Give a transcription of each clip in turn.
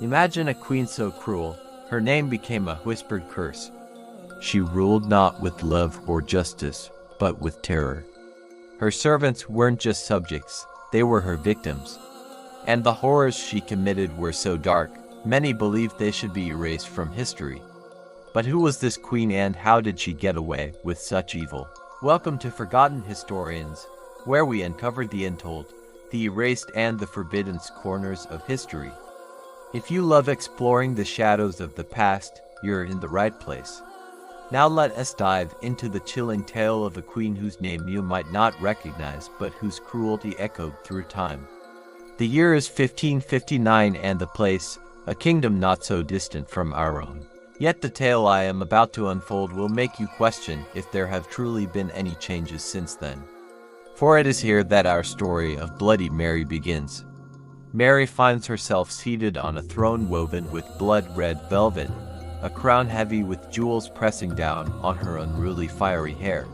Imagine a queen so cruel, her name became a whispered curse. She ruled not with love or justice, but with terror. Her servants weren't just subjects, they were her victims. And the horrors she committed were so dark, many believed they should be erased from history. But who was this queen and how did she get away with such evil? Welcome to Forgotten Historians, where we uncover the untold, the erased and the forbidden corners of history. If you love exploring the shadows of the past, you're in the right place. Now let us dive into the chilling tale of a queen whose name you might not recognize but whose cruelty echoed through time. The year is 1559 and the place, a kingdom not so distant from our own. Yet the tale I am about to unfold will make you question if there have truly been any changes since then. For it is here that our story of Bloody Mary begins. Mary finds herself seated on a throne woven with blood-red velvet, a crown heavy with jewels pressing down on her unruly fiery hair.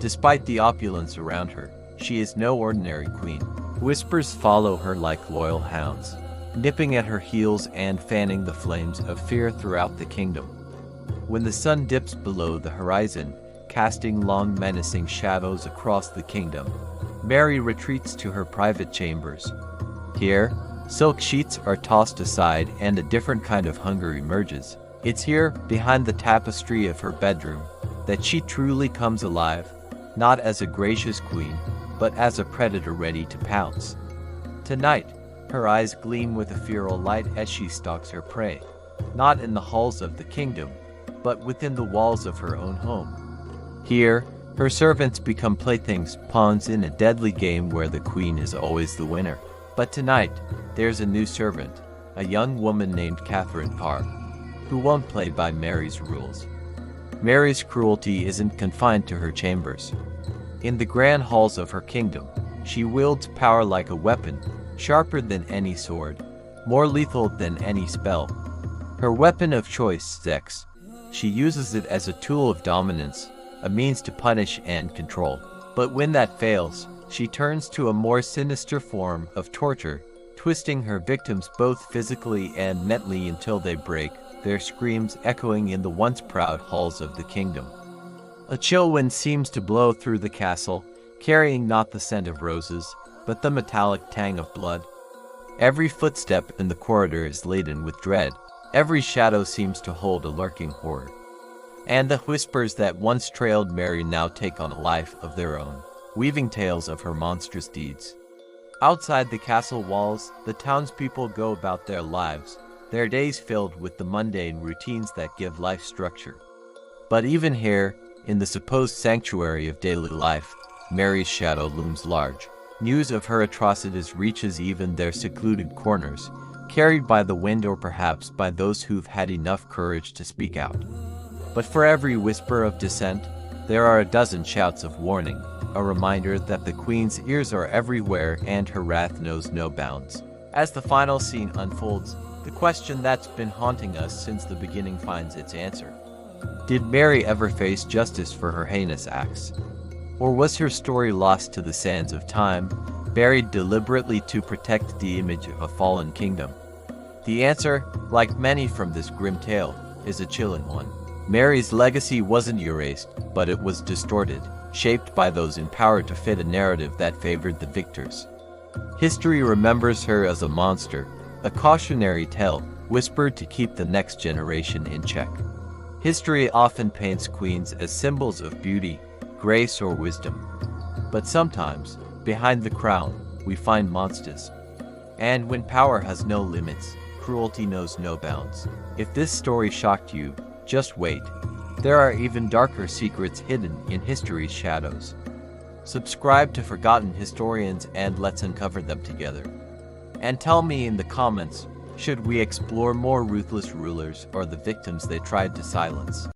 Despite the opulence around her, she is no ordinary queen. Whispers follow her like loyal hounds, nipping at her heels and fanning the flames of fear throughout the kingdom. When the sun dips below the horizon, casting long menacing shadows across the kingdom, Mary retreats to her private chambers. Here, silk sheets are tossed aside and a different kind of hunger emerges. It's here, behind the tapestry of her bedroom, that she truly comes alive, not as a gracious queen, but as a predator ready to pounce. Tonight, her eyes gleam with a feral light as she stalks her prey, not in the halls of the kingdom, but within the walls of her own home. Here, her servants become playthings, pawns in a deadly game where the queen is always the winner. But tonight, there's a new servant, a young woman named Catherine Parr, who won't play by Mary's rules. Mary's cruelty isn't confined to her chambers. In the grand halls of her kingdom, she wields power like a weapon, sharper than any sword, more lethal than any spell. Her weapon of choice, sex. She uses it as a tool of dominance, a means to punish and control. But when that fails, she turns to a more sinister form of torture, twisting her victims both physically and mentally until they break, their screams echoing in the once proud halls of the kingdom. A chill wind seems to blow through the castle, carrying not the scent of roses, but the metallic tang of blood. Every footstep in the corridor is laden with dread. Every shadow seems to hold a lurking horror. And the whispers that once trailed Mary now take on a life of their own, weaving tales of her monstrous deeds. Outside the castle walls, the townspeople go about their lives, their days filled with the mundane routines that give life structure. But even here, in the supposed sanctuary of daily life, Mary's shadow looms large. News of her atrocities reaches even their secluded corners, carried by the wind or perhaps by those who've had enough courage to speak out. But for every whisper of dissent, there are a dozen shouts of warning, a reminder that the queen's ears are everywhere and her wrath knows no bounds. As the final scene unfolds, the question that's been haunting us since the beginning finds its answer. Did Mary ever face justice for her heinous acts? Or was her story lost to the sands of time, buried deliberately to protect the image of a fallen kingdom? The answer, like many from this grim tale, is a chilling one. Mary's legacy wasn't erased, but it was distorted, shaped by those in power to fit a narrative that favored the victors. History remembers her as a monster, a cautionary tale, whispered to keep the next generation in check. History often paints queens as symbols of beauty, grace, or wisdom. But sometimes, behind the crown, we find monsters. And when power has no limits, cruelty knows no bounds. If this story shocked you, just wait. There are even darker secrets hidden in history's shadows. Subscribe to Forgotten Historians and let's uncover them together. And tell me in the comments, should we explore more ruthless rulers or the victims they tried to silence?